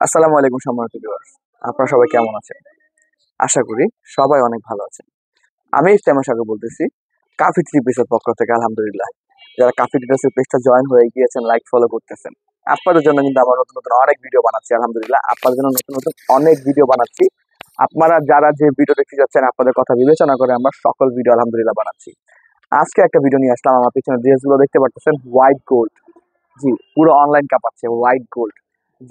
আসসালামু আলাইকুম সম্মানিত ভিউয়ার্স, আপনারা সবাই কেমন আছেন? আশা করি সবাই অনেক ভালো আছেন। আমি ইফতেখার সাগর বলতেছি কাফি থ্রি পিসের পক্ষ থেকে। আলহামদুলিল্লাহ, যারা কাফি থ্রি পেজটা জয়েন হয়ে গিয়েছেন, লাইক ফলো করতেছেন, আপনাদের জন্য কিন্তু আবার নতুন নতুন অনেক ভিডিও বানাচ্ছি। আলহামদুলিল্লাহ, আপনাদের জন্য নতুন নতুন অনেক ভিডিও বানাচ্ছি। আপনারা যারা যে ভিডিও দেখতে যাচ্ছেন, আপনাদের কথা বিবেচনা করে আমরা সকল ভিডিও আলহামদুলিল্লাহ বানাচ্ছি। আজকে একটা ভিডিও নিয়ে আসলাম। আমার পিছনে ড্রেসগুলো দেখতে পাচ্ছেন, হোয়াইট গোল্ড। জি, পুরো অনলাইন কাঁপাচ্ছে হোয়াইট গোল্ড।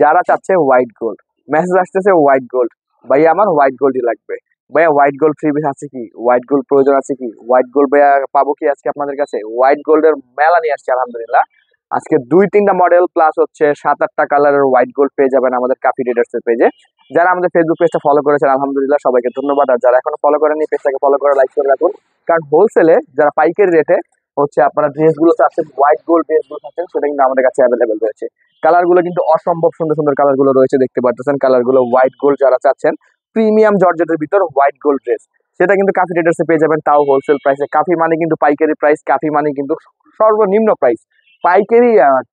যারা চাচ্ছে হোয়াইট গোল্ড, মেসেজ আসতেছে হোয়াইট গোল্ড, ভাইয়া আমার হোয়াইট গোল্ডই লাগবে। ভাইয়া হোয়াইট গোল্ড ফ্রি পিস আছে কি? হোয়াইট গোল্ড প্রয়োজন আছে কি? হোয়াইট গোল্ড ভাইয়া পাবো কি আজকে আপনাদের কাছে? হোয়াইট গোল্ডের মেলা নিয়ে আসছে আলহামদুলিল্লাহ। আজকে 2-3টা মডেল প্লাস হচ্ছে 7-8টা কালারের হোয়াইট গোল্ড পেয়ে যাবেন আমাদের কাফি ট্রেডার্স এর পেজে। যারা আমাদের ফেসবুক পেজটা ফলো করেছেন আলহামদুলিল্লাহ সবাইকে ধন্যবাদ। আর যারা এখনো ফলো করেননি, পেজটাকে ফলো করে লাইক করে রাখুন। কারণ হোলসেলে যারা পাইকারি রেটে হচ্ছে আপনারা ড্রেসগুলো চাচ্ছেন, হোয়াইট গোল্ড ড্রেসগুলো চাচ্ছেন, সেটা কিন্তু আমাদের কাছে অ্যাভেলেবেল রয়েছে। কালারগুলো কিন্তু অসম্ভব সুন্দর সুন্দর কালারগুলো রয়েছে, দেখতে পাচ্ছেন কালারগুলো। হোয়াইট গোল্ড যারা চাচ্ছেন, প্রিমিয়াম জর্জেটের ভিতর হোয়াইট গোল্ড ড্রেস, সেটা কিন্তু কাফি ট্রেডার্সে পেয়ে যাবেন, তাও হোলসেল প্রাইসে। কাফি মানে কিন্তু পাইকারি প্রাইস, কাফি মানে কিন্তু সর্বনিম্ন প্রাইস। পাইকারি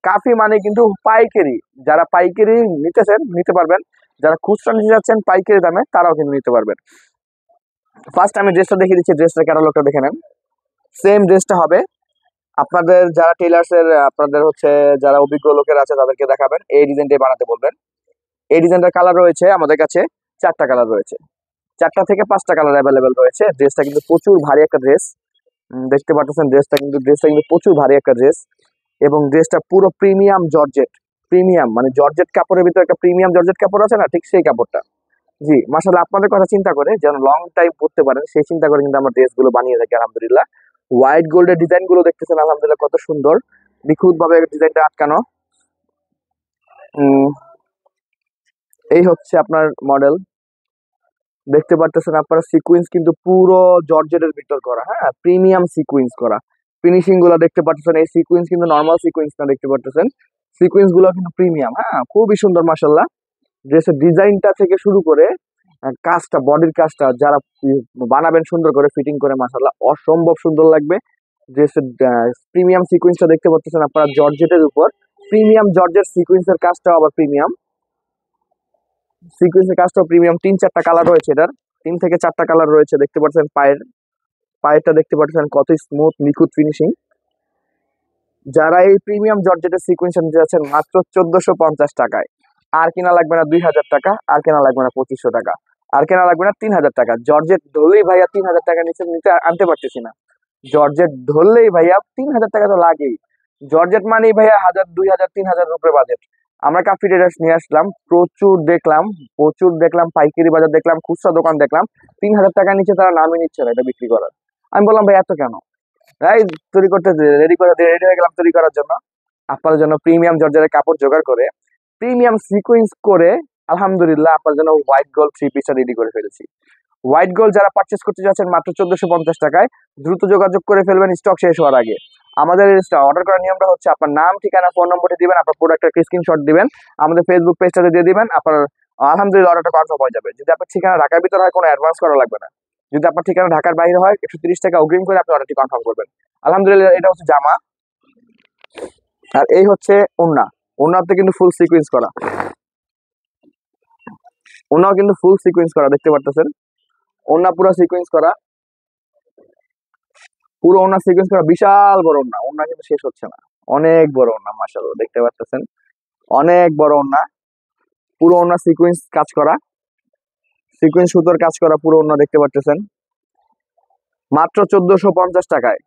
কাফি মানে কিন্তু পাইকারি। যারা পাইকারি নিতেছেন নিতে পারবেন, যারা খুচরা নিতে যাচ্ছেন পাইকারি দামে তারাও কিন্তু নিতে পারবেন। ফার্স্ট আমি ড্রেসটা দেখিয়ে দিচ্ছি, ড্রেসটা ক্যাটালগটা দেখে নেন। সেম ড্রেসটা হবে আপনাদের যারা টেলার্স এর আপনাদের হচ্ছে যারা অভিজ্ঞ লোকের আছে তাদেরকে দেখাবেন, এই ডিজাইনটাই বানাতে বলবেন। এই ডিজাইনটার কালার রয়েছে আমাদের কাছে 4টা কালার রয়েছে, 4টা থেকে 5টা কালার অ্যাভেলেবেল রয়েছে। ড্রেসটা কিন্তু প্রচুর ভারী একটা ড্রেস, দেখতে পাচ্ছেন ড্রেসটা কিন্তু প্রচুর ভারী একটা ড্রেস। এবং ড্রেসটা পুরো প্রিমিয়াম জর্জেট। প্রিমিয়াম মানে জর্জেট কাপড়ের ভিতরে একটা প্রিমিয়াম জর্জেট কাপড় আছে না, ঠিক সেই কাপড়টা। জি মাশাআল্লাহ, আপনাদের কথা চিন্তা করে যেন লং টাইম পরতে পারেন সেই চিন্তা করে কিন্তু আমরা ড্রেসগুলো বানিয়ে থাকি আলহামদুলিল্লাহ। হোয়াইট গোল্ডের ডিজাইন গুলো দেখতেছেন আলহামদুলিল্লাহ কত সুন্দর, নিখুঁত ভাবে ডিজাইনটা আটকানো। এই হচ্ছে আপনার মডেল, দেখতে পারতেছেন আপনারা সিকুয়েন্স কিন্তু পুরো জর্জেটের ভিতর করা, হ্যাঁ প্রিমিয়াম সিকুয়েন্স করা। ফিনিশিং গুলো দেখতে পাচ্ছেন, এই সিকুয়েন্স কিন্তু নর্মাল সিকুয়েন্স না, দেখতে পাচ্ছেন সিকুয়েন্স গুলো কিন্তু প্রিমিয়াম। হ্যাঁ খুবই সুন্দর মাশাআল্লাহ। ড্রেসের ডিজাইনটা থেকে শুরু করে কাজটা, বডির কাজটা যারা বানাবেন সুন্দর করে ফিটিং করে, মাশাআল্লাহ অসম্ভব সুন্দর লাগবে। ড্রেসের প্রিমিয়াম সিকুয়েন্সটা দেখতে পাচ্ছেন আপনারা জর্জেটের উপর। প্রিমিয়াম জর্জেট সিকুয়েন্সের কাজটাও আবার প্রিমিয়াম, সিকুয়েন্সের কাজটাও প্রিমিয়াম। 3-4টা কালার রয়েছে এটার, 3 থেকে 4টা কালার রয়েছে। দেখতে পাচ্ছেন পায়েরটা দেখতে পাচ্ছেন কত স্মুথ নিখুঁত ফিনিশিং। যারা এই প্রিমিয়াম জর্জেটের সিকুয়েন্স নিতে যাচ্ছেন মাত্র 1450 টাকায়, আর কেনা লাগবে না 2000 টাকা, আর কেনা লাগবে না 2500 টাকা, আর কেনা লাগবে না 3000 টাকা। জর্জেট ধরলেই ভাইয়া 3000 টাকা নিচে নিতে আনতে পারতেছি না। জর্জেট ধরলেই ভাইয়া 3000 টাকা তো লাগেই। জর্জেট মানেই ভাইয়া 1000, 2000, 3000 উপরে বাজেট। আমরা কাফি ট্রেডার্স নিয়ে আসলাম, প্রচুর দেখলাম পাইকারি বাজার দেখলাম, খুচরা দোকান দেখলাম, 3000 টাকা নিচে তারা নামই নিচ্ছে না এটা বিক্রি করার। আমি বললাম ভাই এত কেন? তাই তৈরি করতে রেডি হয়ে গেলাম তৈরি করার জন্য। আপনাদের জন্য প্রিমিয়াম জর্জেটের কাপড় জোগাড় করে, প্রিমিয়াম সিকোয়েন্স করে আলহামদুলিল্লাহ আপনার জন্য হোয়াইট গোল্ড থ্রি পিসটা রেডি করে ফেলেছি। হোয়াইট গোল্ড যারা পারচেস করতে যাচ্ছেন মাত্র 1450 টাকায়, দ্রুত যোগাযোগ করে ফেলবেন স্টক শেষ হওয়ার আগে। আমাদের অর্ডার করার নিয়মটা হচ্ছে আপনার নাম, ঠিকানা, ফোন নম্বরটি দিবেন, আপনার প্রোডাক্টের স্ক্রিনশট দিবেন, আমাদের ফেসবুক পেজটাতে দিয়ে দিবেন, আপনার আলহামদুলিল্লাহ অর্ডারটা কনফার্ম হয়ে যাবে। যদি আপনার ঠিকানা ঢাকার ভিতরে হয় কোনো অ্যাডভান্স করা লাগবে না। যদি আপনার ঠিকানা ঢাকার বাইরে হয় 130 টাকা অগ্রিম করে আপনি অর্ডারটি কনফার্ম করবেন। আলহামদুলিল্লাহ, এটা হচ্ছে জামা, আর এই হচ্ছে ওড়না। ওড়নাতে কিন্তু ফুল সিকোয়েন্স করা, ওড়নাও কিন্তু ফুল সিকোয়েন্স করা, দেখতে পারতেছেন ওড়না পুরো সিকোয়েন্স করা, পুরো ওড়না সিকোয়েন্স করা, বিশাল বড় ওড়না। ওড়না কিন্তু শেষ হচ্ছে না, অনেক বড় ওড়না মাশাআল্লাহ, দেখতে পাচ্ছেন অনেক বড় ওড়না। পুরো ওড়না সিকোয়েন্স কাজ করা, সিকোয়েন্স সুতোর কাজ করা পুরো ওড়না, দেখতে পাচ্ছেন মাত্র 1450 টাকায়।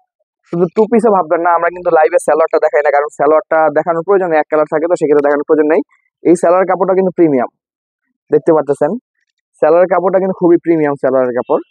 শুধু টু পিসও ভাববেন না, আমরা কিন্তু লাইভে স্যালোয়ারটা দেখাই না, কারণ স্যালোয়ারটা দেখানোর প্রয়োজন নেই, এক কালার থাকে তো সেক্ষেত্রে দেখানোর প্রয়োজন নেই। এই স্যালোয়ার কাপড়টা কিন্তু প্রিমিয়াম, দেখতে পাচ্ছেন স্যালোয়ার কাপড়টা কিন্তু খুবই প্রিমিয়াম স্যালোয়ারের কাপড়।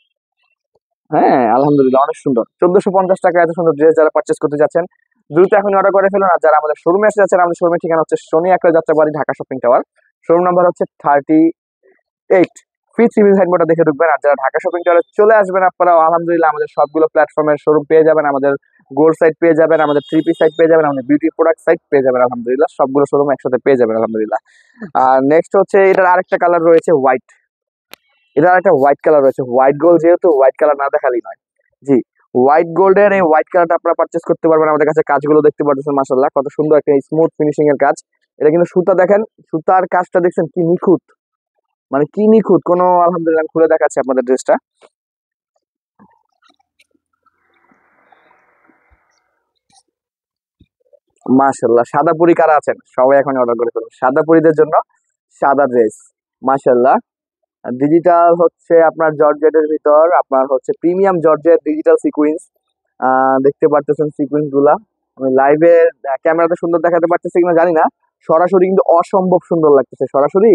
হ্যাঁ আলহামদুলিল্লাহ অনেক সুন্দর। 1450 টাকা এত সুন্দর ড্রেস যারা পারচেস করতে যাচ্ছেন দ্রুত এখন অর্ডার করে ফেলুন। আর যারা আমাদের শোরুমে এসে যাচ্ছেন, আমাদের শোরুমের ঠিকানা হচ্ছে শনি একরা Jatrabari, Dhaka shopping tower. Showroom number হচ্ছে 38। ফিফথ সিভিল সাইনবোর্ডটা দেখে ঢুকবেন। আর যারা ঢাকা শপিং টাওয়ারে চলে আসবেন আপনারা আলহামদুলিল্লাহ আমাদের সবগুলো প্ল্যাটফর্মের শোরুম পেয়ে যাবেন, আমাদের গোল্ড সাইট পেয়ে যাবেন, আমাদের থ্রি পিস সাইট পেয়ে যাবেন, আমাদের বিউটি প্রোডাক্ট সাইট পেয়ে যাবেন। আলহামদুলিল্লাহ সবগুলো শোরুম একসাথে পেয়ে যাবেন আলহামদুলিল্লাহ। আর নেক্সট হচ্ছে এটার আরেকটা কালার রয়েছে হোয়াইট, এটার একটা হোয়াইট কালার রয়েছে। হোয়াইট গোল্ড যেহেতু হোয়াইট কালার না দেখালেই নয়। জি হোয়াইট গোল্ডের এই হোয়াইট কালারটা আপনারা পারচেস করতে পারবেন আমাদের কাছে। কাজগুলো দেখতে পাচ্ছেন মাশাআল্লাহ কত সুন্দর একটা স্মুথ ফিনিশিং এর কাজ। এটা কিন্তু সুতা দেখেন, সুতার কাজটা দেখছেন কি নিখুঁত, মানে কি নিখুঁত কোনো, আলহামদুলিল্লাহ আমি খুলে দেখাচ্ছি আপনাদের ড্রেসটা। মাশাল্লাহ, সাদা পরি কারা আছেন সবাই এখন অর্ডার করে ফেলুন, সাদা পরিদের জন্য সাদা ড্রেস। মাশাল্লাহ, ডিজিটাল হচ্ছে আপনার জর্জেটের ভিতর, আপনার হচ্ছে প্রিমিয়াম জর্জেট ডিজিটাল সিকুয়েন্স। দেখতে পারতেছেন সিকুয়েন্স গুলা, আমি লাইভে ক্যামেরাতে সুন্দর দেখাতে পারতেছি কিনা জানি না, সরাসরি কিন্তু অসম্ভব সুন্দর লাগতেছে, সরাসরি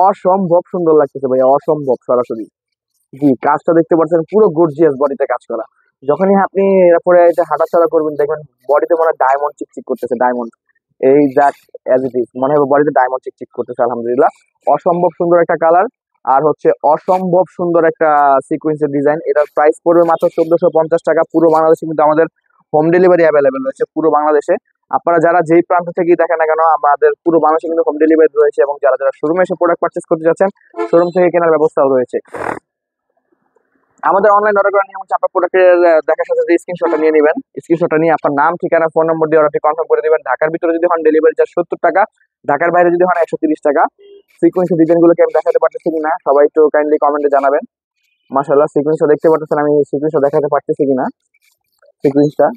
অসম্ভব সুন্দর লাগতেছে ভাই, অসম্ভব সরাসরি। জি, কাজটা দেখতে পাচ্ছেন পুরো গর্জিয়াস বডিতে কাজ করা। যখনই আপনি এরপরে এটা হাঁটাচলা করবেন দেখবেন বডিতে মনে হয় ডায়মন্ড চিকচিক করতেছে, ডায়মন্ড, এই দ্যাট অ্যাজ ইট ইজ, মনে হয় বডিতে ডায়মন্ড চিকচিক করতেছে। আলহামদুলিল্লাহ, অসম্ভব সুন্দর একটা কালার, আর হচ্ছে অসম্ভব সুন্দর একটা সিকোয়েন্সের ডিজাইন। এটার প্রাইস পড়বে মাত্র 1450 টাকা। পুরো বাংলাদেশে কিন্তু আমাদের হোম ডেলিভারি অ্যাভেলেবেল রয়েছে, পুরো বাংলাদেশে। আপনারা যারা যেই প্রান্ত থেকেই দেখেন না কেন, আমাদের পুরো বাংলাদেশে কিন্তু হোম ডেলিভারি রয়েছে, এবং যারা যারা শোরুমে এসে প্রোডাক্ট পারচেস করতে যাচ্ছেন, শোরুম থেকে কেনার ব্যবস্থাও রয়েছে। আমাদের অনলাইন অর্ডার করার নিয়ম হচ্ছে আপনার প্রোডাক্টের দেখার সাথে সাথে স্ক্রিনশটটা নিয়ে নেবেন, স্ক্রিনশটটা নিয়ে আপনার নাম, ঠিকানা, ফোন নম্বর দিয়ে অর্ডারটি কনফার্ম করে দিবেন। ঢাকার ভিতরে যদি হন ডেলিভারি চার্জ 70 টাকা, ঢাকার বাইরে যদি হন 130 টাকা। সিকোয়েন্সের ডিজাইনগুলোকে আমি দেখাতে পারতেছি কিনা সবাই একটু কাইন্ডলি কমেন্টে জানাবেন। মাশাআল্লাহ, সিকোয়েন্সটা দেখতে পারতেছেন, আমি সিকোয়েন্সটা দেখাতে পারতেছি কিনা, সিকোয়েন্সটা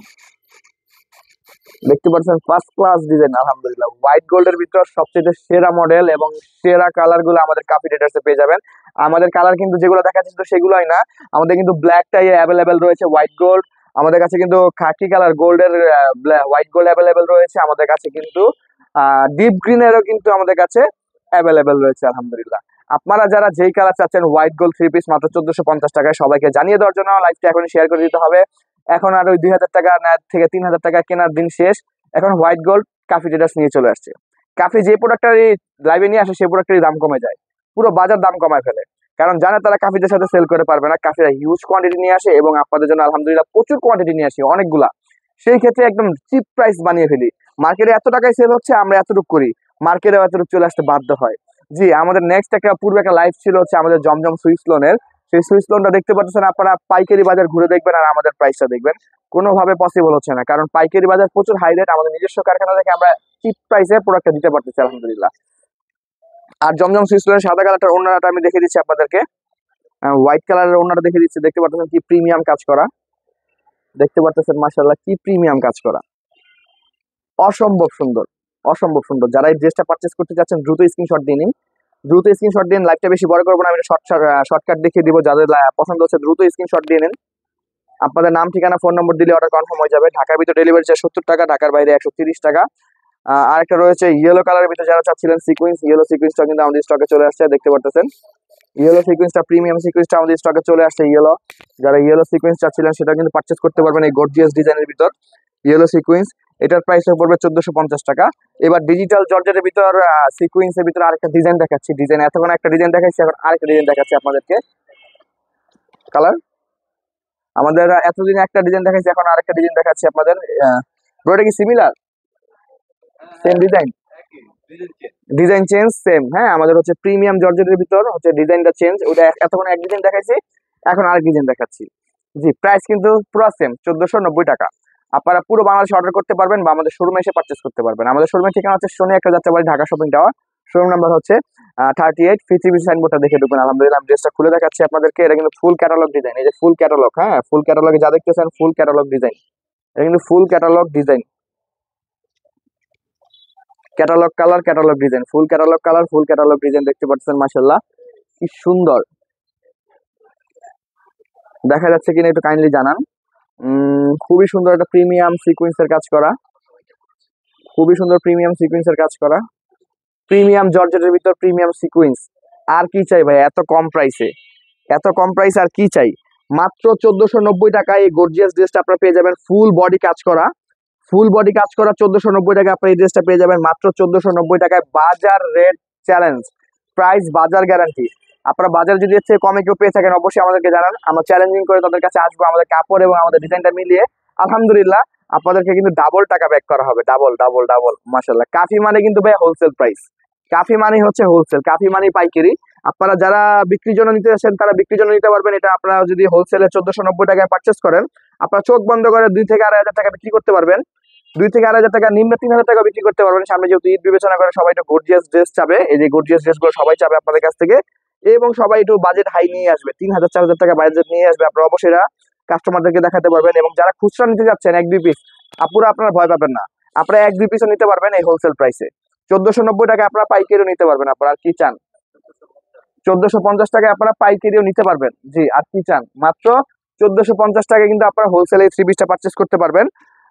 দেখতে পাচ্ছেন ফার্স্ট ক্লাস ডিজাইন। আলহামদুলিল্লাহ, হোয়াইট গোল্ডের ভিতর সবচেয়ে সেরা মডেল এবং সেরা কালার গুলো আমাদের কাফি ট্রেডার্সে পেয়ে যাবেন। আমাদের কালার কিন্তু যেগুলো দেখাচ্ছি তো সেগুলোই না, আমাদের কিন্তু ব্ল্যাকটাই অ্যাভেলেবেল রয়েছে, হোয়াইট গোল্ড আমাদের কাছে কিন্তু, খাকি কালার গোল্ডের হোয়াইট গোল্ড অ্যাভেলেবেল রয়েছে আমাদের কাছে কিন্তু, ডিপ গ্রিনেরও কিন্তু আমাদের কাছে অ্যাভেলেবেল রয়েছে। আলহামদুলিল্লাহ, আপনারা যারা যেই কালার চাচ্ছেন হোয়াইট গোল্ড 3 পিস মাত্র 1450 টাকায়, সবাইকে জানিয়ে দেওয়ার জন্য লাইভটা এখন শেয়ার করে দিতে হবে। এখন আর ওই 2000 টাকা থেকে 3000 টাকা কেনার দিন শেষ। এখন হোয়াইট গোল্ড কাফি ট্রেডার্স নিয়ে চলে আসছে। কাফি যে প্রোডাক্টটারই লাইভে নিয়ে আসে সেই প্রোডাক্টেরই দাম কমে যায়, পুরো বাজার দাম কমায় ফেলে, কারণ জানে তারা কাফিদের সাথে সেল করে পারবে না। কাফিরা হিউজ কোয়ান্টিটি নিয়ে আসে এবং আপনাদের জন্য আলহামদুলিল্লাহ প্রচুর কোয়ান্টিটি নিয়ে আসি, অনেকগুলা। সেই ক্ষেত্রে একদম চিপ প্রাইস বানিয়ে ফেলি, মার্কেটে এত টাকায় সেল হচ্ছে, আমরা এতটুকু করি, মার্কেটে এতটুকু চলে আসতে বাধ্য হয়। জি, আমাদের নেক্সট একটা পূর্বে একটা লাইভ ছিল হচ্ছে আমাদের জমজম সুইস লোনের, সেই সুইস লোনটা দেখতে পাচ্ছেন আপনারা, পাইকারি বাজার ঘুরে দেখবেন আর আমাদের প্রাইসটা দেখবেন, কোনোভাবে পসিবল হচ্ছে না, কারণ পাইকারি বাজার প্রচুর হাই রেট, আমাদের নিজস্ব কারখানা থেকে আমরা চিপ প্রাইসে প্রোডাক্টটা দিতে পারতেছি আলহামদুলিল্লাহ। আর জমজম সুইসলের সাদা কালারটার ওড়নাটা আমি দেখে দিচ্ছি আপনাদেরকে, হোয়াইট কালারের ওড়নাটা দেখে দিচ্ছি, দেখতে পাচ্ছেন কি প্রিমিয়াম কাজ করা, দেখতে পাচ্ছেন মাশাআল্লাহ কি প্রিমিয়াম কাজ করা, অসম্ভব সুন্দর, অসম্ভব সুন্দর। যারা এই ড্রেসটা পারচেস করতে চাচ্ছেন দ্রুত স্ক্রিনশট দিয়ে নিন, দ্রুত স্ক্রিনশট দিন। লাইভটা বেশি বড় করবো না, আমি শর্টকাট দেখিয়ে দিব, যাদের পছন্দ হচ্ছে দ্রুত স্ক্রিনশট দিয়ে নিন। আপনাদের নাম, ঠিকানা, ফোন নম্বর দিলে অর্ডার কনফার্ম হয়ে যাবে। ঢাকার ভিতরে ডেলিভারি চার্জ 70 টাকা, ঢাকার বাইরে 130 টাকা। আরেকটা রয়েছে ইয়েলো কালারের ভিতরে, যারা চাচ্ছিলেন সিকোয়েন্স, ইয়েলো সিকোয়েন্সটা কিন্তু আমাদের স্টকে চলে আসছে, দেখতে পারতেছেন ইয়েলো সিকোয়েন্সটা, প্রিমিয়াম সিকোয়েন্সটা আমাদের স্টকে চলে আসছে ইয়েলো। যারা ইয়েলো সিকোয়েন্স চাচ্ছিলেন সেটা কিন্তু পারচেস করতে পারবেন এই গর্জিয়াস ডিজাইনের ভিতর ইয়েলো সিকোয়েন্স। এটার প্রাইস পড়বে 1450 টাকা। এবার ডিজিটাল জর্জেটের ভিতর সিকোয়েন্সের ভিতরে আরেকটা ডিজাইন দেখাচ্ছি, ডিজাইন এতক্ষণ একটা ডিজাইন দেখাচ্ছি, এখন আরেকটা ডিজাইন দেখাচ্ছি আপনাদেরকে। কালার আমাদের এতদিন একটা ডিজাইন দেখাচ্ছি, এখন আরেকটা ডিজাইন দেখাচ্ছি আপনাদের। এটা কি similar, same design, design change same. হ্যাঁ, আমাদের হচ্ছে প্রিমিয়াম জর্জেটের ভিতর হচ্ছে ডিজাইনটা চেঞ্জ, ওটা এতক্ষণ এক ডিজাইন দেখাইছি, এখন আরেক ডিজাইন দেখাচ্ছি। জি, প্রাইস কিন্তু পুরো সেম 1490 টাকা। আপনারা পুরো বাংলাদেশে অর্ডার করতে পারবেন বা আমাদের শোরুমে এসে পারচেস করতে পারবেন। আমাদের শোরুমের ঠিকানা হচ্ছে শনি একটা Jatrabari, Dhaka shopping tower. Showroom number হচ্ছে 38। ফিথিবি সাইনবোর্ডটা দেখে ঢুকবেন। আলহামদুলিল্লাহ, আমি ড্রেসটা খুলে দেখাচ্ছি আপনাদেরকে। এটা কিন্তু ফুল ক্যাটালগ ডিজাইন, এই যে ফুল ক্যাটালগ, হ্যাঁ ফুল ক্যাটালগে যা দেখতেছেন ফুল ক্যাটালগ ডিজাইন, এটা কিন্তু full catalogue design, catalogue colour, catalogue design, full catalogue colour, full catalogue design, দেখতে পাচ্ছেন মাশাআল্লাহ কি সুন্দর দেখা যাচ্ছে কিনা একটু কাইন্ডলি জানান। খুবই সুন্দর একটা প্রিমিয়াম সিকোয়েন্সের কাজ করা, খুবই সুন্দর প্রিমিয়াম সিকোয়েন্সের কাজ করা, প্রিমিয়াম জর্জেটের ভিতর প্রিমিয়াম সিকোয়েন্স। আর কি চাই ভাই, এত কম প্রাইসে, এত কম প্রাইস আর কি চাই। মাত্র 1490 টাকায় এই গর্জিয়াস ড্রেসটা আপনারা পেয়ে যাবেন, ফুল বডি কাজ করা, ফুল বডি কাজ করা 1490 টাকায় আপনার এই ড্রেসটা পেয়ে যাবেন মাত্র 1490 টাকায়। বাজার রেট চ্যালেঞ্জ, প্রাইস বাজার গ্যারান্টি। আপনারা বাজার যদি এর চেয়ে কমে কেউ পেয়ে থাকেন অবশ্যই আমাদেরকে জানান, আমরা চ্যালেঞ্জিং করে তাদের কাছে আসবো, আমাদের কাপড় এবং আমাদের ডিজাইনটা মিলিয়ে আলহামদুলিল্লাহ আপনাদেরকে কিন্তু ডাবল টাকা ব্যাক করা হবে, ডাবল ডাবল ডাবল। মাশাআল্লাহ, কাফি মানে কিন্তু ভাই হোলসেল প্রাইস, কাফি মানে হচ্ছে হোলসেল, কাফি মানে পাইকারি। আপনারা যারা বিক্রির জন্য নিতে আসেন তারা বিক্রির জন্য নিতে পারবেন। এটা আপনারা যদি হোলসেলে 1490 টাকায় পারচেস করেন, আপনারা চোখ বন্ধ করে 2 থেকে 2.5 হাজার টাকা বিক্রি করতে পারবেন। 2 থেকে 2.5 হাজার টাকা, নিম্ন 3,000 টাকা বিক্রি করতে পারবেন। সামনে যেহেতু ঈদ বিবেচনা করে সবাই একটু গর্জিয়াস ড্রেস চাবে, এই যে গর্জিয়াস ড্রেসগুলো সবাই চাবে আপনাদের কাছ থেকে, এবং সবাই একটু বাজেট হাই নিয়ে আসবে, 3,000 4,000 টাকা বাজেট নিয়ে আসবে। আপনারা অবশ্যই কাস্টমারদেরকে দেখাতে পারবেন। এবং যারা খুচরা নিতে যাচ্ছেন 1-2 পিস, আপুরা আপনারা ভয় পাবেন না, আপনারা 1-2 পিসও নিতে পারবেন এই হোলসেল প্রাইসে। 1490 টাকা আপনারা পাইকারিও নিতে পারবেন। আপনারা আর কি চান? 1450 টাকায় আপনারা পাইকারিও নিতে পারবেন। জি, আর কি চান? মাত্র 1450 টাকায় কিন্তু আপনারা হোলসেলে 3 পিসটা পারচেস করতে পারবেন।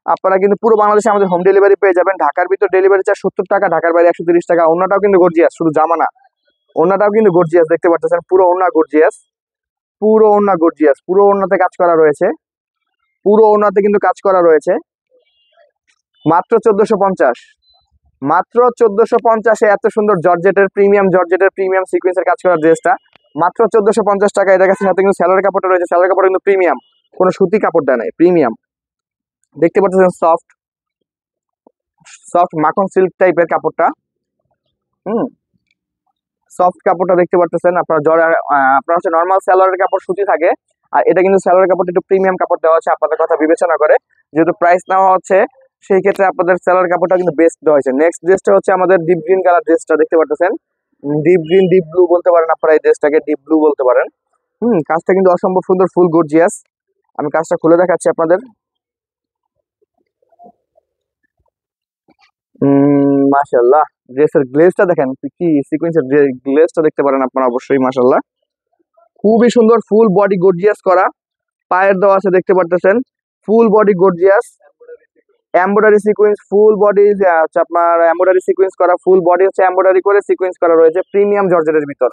আপনারা কিন্তু পুরো বাংলাদেশে আমাদের হোম ডেলিভারি পেয়ে যাবেন। ঢাকার ভিতর ডেলিভারি চার্জ 70 টাকা, ঢাকার বাইরে 130 টাকা। ওন্নাটাও কিন্তু গর্জিয়াস, শুধু জামা না, ওন্নাটাও কিন্তু গর্জিয়াস, দেখতে পাচ্ছেন পুরো ওন্না গর্জিয়াস, পুরো ওন্না গর্জিয়াস, পুরো ওন্নাতে কাজ করা রয়েছে, পুরো ওন্নাতে কিন্তু কাজ করা রয়েছে। মাত্র 1450, মাত্র 1450-এ এত সুন্দর জর্জেটের প্রিমিয়াম সিকোয়েন্সের কাজ করা ড্রেসটা মাত্র 1450 টাকা। এটার কাছে সাথে কিন্তু স্যালোয়ার কাপড়টা রয়েছে, স্যালোয়ার কাপড় কিন্তু প্রিমিয়াম, কোনো সুতি কাপড় দেয় নাই, প্রিমিয়াম। দেখতে পাচ্ছেন সফট সফট মাখন সিল্ক টাইপের কাপড়টা, সফট কাপড়টা দেখতে পাচ্ছেন। আপনার আপনার হচ্ছে নর্মাল স্যালোয়ারের কাপড় সুতি থাকে, আর এটা কিন্তু স্যালোয়ার কাপড়টা একটু প্রিমিয়াম কাপড় দেওয়া আছে আপনাদের কথা বিবেচনা করে, যেহেতু প্রাইস নেওয়া হচ্ছে সেই ক্ষেত্রে আপনাদের স্যালোয়ার কাপড়টা কিন্তু বেস্ট দেওয়া হয়েছে। নেক্সট ড্রেসটা হচ্ছে আমাদের ডিপ গ্রিন কালার ড্রেসটা, দেখতে পাচ্ছেন ডিপ গ্রিন ডিপ ব্লু বলতে পারেন আপনারা, এই ড্রেসটাকে ডিপ ব্লু বলতে পারেন। কাজটা কিন্তু অসম্ভব সুন্দর, ফুল গর্জিয়াস। আমি কাজটা খুলে দেখাচ্ছি আপনাদের। মাশাআল্লাহ, ড্রেসের গ্লেজটা দেখেন, কি সিকোয়েন্সের গ্লেজটা দেখতে পারেন আপনারা অবশ্যই। মাশাআল্লাহ, খুবই সুন্দর, ফুল বডি গর্জিয়াস করা, পায়ের দেওয়া আছে দেখতে পারতেছেন, full body gorgeous embroidery sequence, full body হচ্ছে আপনার এমব্রয়ডারি সিকোয়েন্স করা, ফুল বডি হচ্ছে এমব্রয়ডারি করে সিকোয়েন্স করা রয়েছে প্রিমিয়াম জর্জেটের ভিতর,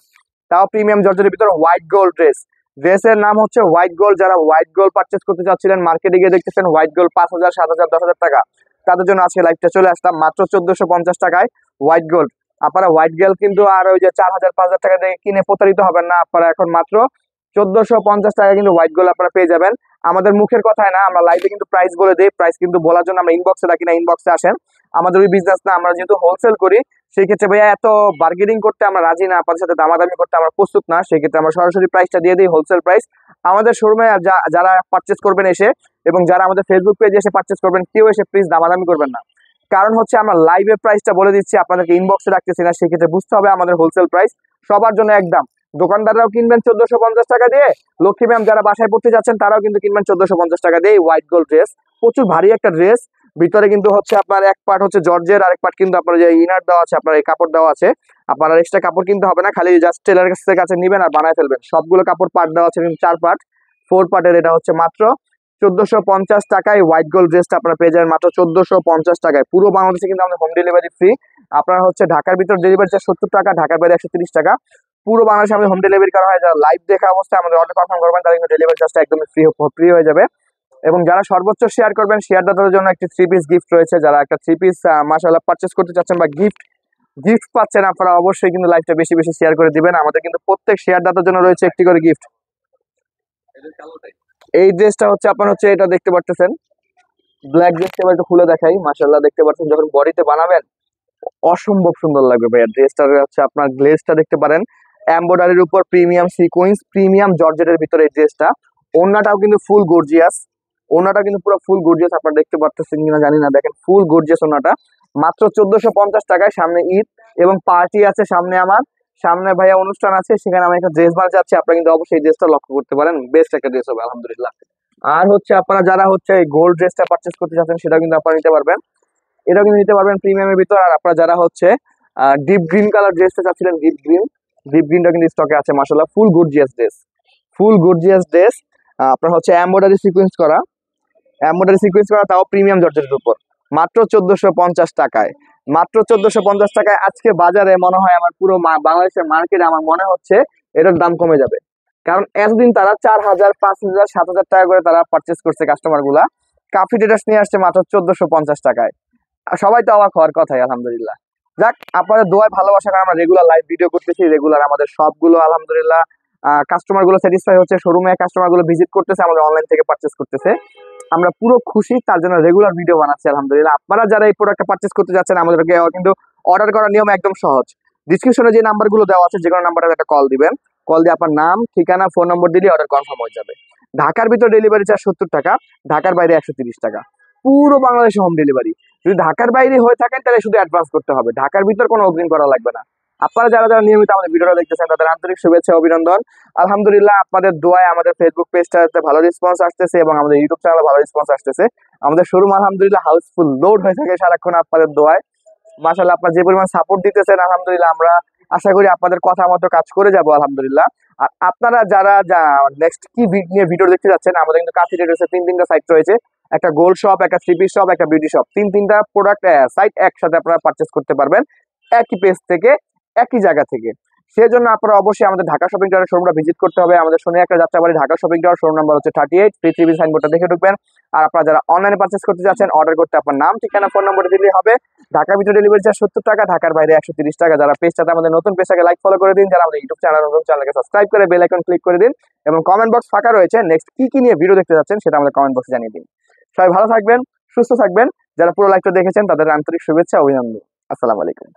তাও প্রিমিয়াম জর্জেটের ভিতর হোয়াইট গোল্ড ড্রেস। ড্রেসের নাম হচ্ছে হোয়াইট গোল্ড। যারা হোয়াইট গোল্ড পারচেস করতে চাচ্ছিলেন, মার্কেটে গিয়ে দেখতেছেন হোয়াইট গোল্ড 5,000 7,000 10,000 টাকা, তাদের জন্য আজকে লাইভটা চলে আসলাম মাত্র 1450 টাকায় হোয়াইট গোল্ড। আপনারা হোয়াইট গোল্ড কিন্তু আর ওই যে 4,000 5,000 টাকা দিয়ে কিনে প্রতারিত হবেন না। আপনারা এখন মাত্র 1450 টাকা কিন্তু হোয়াইট গোল্ড আপনারা পেয়ে যাবেন। আমাদের মুখের কথায় না, আমরা লাইভে কিন্তু প্রাইস বলে দিই, প্রাইস কিন্তু বলার জন্য আমরা ইনবক্সে রাখি না, ইনবক্সে আসেন। আমাদের ওই বিজনেস না, আমরা যেহেতু হোলসেল করি, সেই ক্ষেত্রে ভাইয়া এত বার্গেনিং করতে আমরা রাজি না, আপনাদের সাথে দামাদামি করতে আমরা প্রস্তুত না, সেই ক্ষেত্রে আমরা সরাসরি প্রাইসটা দিয়ে দিই, হোলসেল প্রাইস। আমাদের শোরুমে যারা পারচেস করবেন এসে, এবং যারা আমাদের ফেসবুক পেজে এসে পারচেস করবেন, কেউ এসে প্লিজ দামাদামি করবেন না, কারণ হচ্ছে আমরা লাইভে প্রাইসটা বলে দিচ্ছি, আপনাদেরকে ইনবক্সে রাখতেছি না, সেক্ষেত্রে বুঝতে হবে আমাদের হোলসেল প্রাইস সবার জন্য একদম। দোকানদাররাও কিনবেন 1450 টাকা দিয়ে, লক্ষ্মী ম্যাম যারা বাসায় পড়তে যাচ্ছেন তারাও কিন্তু কিনবেন 1450 টাকা দিয়ে হোয়াইট গোল্ড ড্রেস। প্রচুর ভারী একটা ড্রেস, ভিতরে কিন্তু হচ্ছে আপনার এক পার্ট হচ্ছে জর্জের, আরেক পার্ট কিন্তু আপনার যে ইনার দেওয়া আছে, আপনার এই কাপড় দেওয়া আছে, আপনার এক্সট্রা কাপড় কিনতে হবে না, খালি জাস্ট টেলারের কাছে নিবেন আর বানায় ফেলবেন। সবগুলো কাপড় পার্ট দেওয়া আছে কিন্তু 4 পার্ট, 4 পার্টের। এটা হচ্ছে মাত্র 1450 টাকায় হোয়াইট গোল্ড ড্রেসটা আপনারা পেয়ে যাবেন মাত্র 1450 টাকায়। পুরো বাংলাদেশে কিন্তু আমাদের হোম ডেলিভারি ফ্রি। আপনারা হচ্ছে ঢাকার ভিতর ডেলিভারি চার্জ 70 টাকা, ঢাকার বাইরে 130 টাকা। পুরো বাংলাদেশে আমাদের হোম ডেলিভারি করা হয়। যারা লাইভ দেখা অবস্থায় আমাদের অর্ডার কনফার্ম করবেন, তাদের কিন্তু ডেলিভারি চার্জটা একদম ফ্রি হয়ে যাবে। এবং যারা সর্বোচ্চ শেয়ার করবেন, শেয়ারদাতাদের জন্য একটি 3 পিস গিফট রয়েছে। যারা একটা 3 পিস মাশাআল্লাহ পারচেস করতে চাচ্ছেন বা গিফট পাচ্ছেন, আপনারা অবশ্যই কিন্তু লাইভটা বেশি বেশি শেয়ার করে দিবেন। আমাদের কিন্তু প্রত্যেক শেয়ারদাতার জন্য রয়েছে একটি করে গিফট। এই ড্রেসটা হচ্ছে আপনার হচ্ছে এটা দেখতে পারতেছেন, ব্ল্যাক ড্রেসটা একটু খুলে দেখাই। মাশাআল্লাহ, দেখতে পাচ্ছেন যখন বডিতে বানাবেন অসম্ভব সুন্দর লাগবে ভাইয়া। ড্রেসটার হচ্ছে আপনার গ্লেজটা দেখতে পারেন, এমব্রয়ডারির উপর প্রিমিয়াম সিকোয়েন্স, প্রিমিয়াম জর্জেটের ভিতরে এই ড্রেসটা। ওড়নাটাও কিন্তু ফুল গর্জিয়াস, ওড়নাটা কিন্তু পুরো ফুল গর্জিয়াস, আপনারা দেখতে পারতেছেন কিনা জানি না, দেখেন ফুল গর্জিয়াস ওড়নাটা। মাত্র 1450 টাকায়। সামনে ঈদ এবং পার্টি আছে, সামনে ভাইয়া অনুষ্ঠান আছে, সেখানে আমি একটা ড্রেস বানাতে যাচ্ছি, আপনারা কিন্তু অবশ্যই এই ড্রেসটা লক্ষ্য করতে পারেন, বেস্ট একটা ড্রেস হবে আলহামদুলিল্লাহ। আর হচ্ছে আপনারা যারা হচ্ছে গোল্ড ড্রেসটা পারচেস করতে চাচ্ছেন, সেটাও কিন্তু আপনারা নিতে পারবেন, এটাও কিন্তু নিতে পারবেন প্রিমিয়ামের ভিতর। আর আপনারা যারা হচ্ছে ডিপ গ্রিন কালার ড্রেসটা চাচ্ছিলেন, ডিপ গ্রিনটা কিন্তু স্টকে আছে মাশাআল্লাহ, ফুল গর্জিয়াস ড্রেস। আপনার হচ্ছে এমব্রয়ডারি সিকোয়েন্স করা, তাও প্রিমিয়াম জর্জেটের উপর, মাত্র 1450 টাকায়। মাত্র 1450 টাকায় আজকে বাজারে মনে হয় আমার পুরো বাংলাদেশের মার্কেটে আমার মনে হচ্ছে এটার দাম কমে যাবে, কারণ এতদিন তারা 4,000 5,000 7,000 টাকা করে তারা পারচেস করছে কাস্টমার গুলা, কাফি ড্রেস নিয়ে আসছে মাত্র 1450 টাকায়। সবাই তো অবাক হওয়ার কথাই আলহামদুলিল্লাহ। যাক, আপনাদের দোয়ায় ভালোবাসা কারণে আমরা রেগুলার লাইভ ভিডিও করতেছি, রেগুলার আমাদের সবগুলো আলহামদুলিল্লাহ কাস্টমার গুলো স্যাটিসফাই হচ্ছে, শোরুমে কাস্টমার গুলো ভিজিট করতেছে, আমাদের অনলাইন থেকে পারচেস করতেছে, আমরা পুরো খুশি, তার জন্য রেগুলার ভিডিও বানাচ্ছি আলহামদুলিল্লাহ। আপনারা যারা এই প্রোডাক্টটা পারচেস করতে যাচ্ছেন, আমাদেরকে কিন্তু অর্ডার করার নিয়ম একদম সহজ। ডিসক্রিপশনে যে নাম্বারগুলো দেওয়া আছে, যে কোনো নাম্বারে একটা কল দিবেন, কল দিয়ে আপনার নাম ঠিকানা ফোন নম্বর দিলে অর্ডার কনফার্ম হয়ে যাবে। ঢাকার ভিতর ডেলিভারি চার্জ 70 টাকা, ঢাকার বাইরে 130 টাকা। পুরো বাংলাদেশে হোম ডেলিভারি। যদি ঢাকার বাইরে হয়ে থাকেন তাহলে শুধু অ্যাডভান্স করতে হবে, ঢাকার ভিতর কোনো অগ্রিম করা লাগবে না। আপনারা যারা যারা নিয়মিত আমাদের ভিডিওটা দেখতেছেন তাদের আন্তরিক শুভেচ্ছা অভিনন্দন। আলহামদুলিল্লাহ আপনাদের দোয়ায় আমাদের ফেসবুক পেজটাতে ভালো রেসপন্স আসতেছে এবং আমাদের ইউটিউব চ্যানেলে ভালো রেসপন্স আসতেছে। আমাদের শোরুম আলহামদুলিল্লাহ হাউসফুল, লোড হয়ে থাকে সারাক্ষণ আপনাদের দোয়ায়। মাশাআল্লাহ আপনারা যে পরিমাণ সাপোর্ট দিতেছেন আলহামদুলিল্লাহ আমরা আশা করি আপনাদের কথা মতো কাজ করে যাব আলহামদুলিল্লাহ। আর আপনারা যারা নেক্সট কি নিয়ে ভিডিও দেখতে যাচ্ছেন, আমাদের কিন্তু কাফি ট্রেডার্সে তিনটা সাইট রয়েছে, একটা গোল্ড শপ, একটা থ্রি পিস শপ, একটা বিউটি শপ, তিনটা প্রোডাক্ট সাইট একসাথে আপনারা পারচেস করতে পারবেন একই পেজ থেকে, একই জায়গা থেকে। সেজন্য আপনারা অবশ্যই আমাদের ঢাকা শপিং টাওয়ার শোরুমটা ভিজিট করতে হবে। আমাদের শনি একটা Jatrabari Dhaka shopping tower, showroom number হচ্ছে 38, পৃথিবী সাইনবোর্ডটা দেখে ঢুকবেন। আর আপনারা যারা অনলাইনে পারচেস করতে যাচ্ছেন, অর্ডার করতে আপনার নাম, ঠিকানা, ফোন নম্বর দিলেই হবে। ঢাকার ভিতরে ডেলিভারি চার্জ 70 টাকা, ঢাকার বাইরে 130 টাকা। যারা পেজটাতে আমাদের নতুন পেজটাকে লাইক ফলো করে দিন, যারা আমাদের ইউটিউব চ্যানেল এবং চ্যানেলকে সাবস্ক্রাইব করে বেল আইকন ক্লিক করে দিন এবং কমেন্ট বক্স ফাঁকা রয়েছে, নেক্সট কি নিয়ে ভিডিও দেখতে যাচ্ছেন সেটা আমাদের কমেন্ট বক্সে জানিয়ে দিন। সবাই ভালো থাকবেন, সুস্থ থাকবেন। যারা পুরো লাইভটা দেখেছেন তাদের আন্তরিক শুভেচ্ছা অভিনন্দন। আসসালামু আলাইকুম।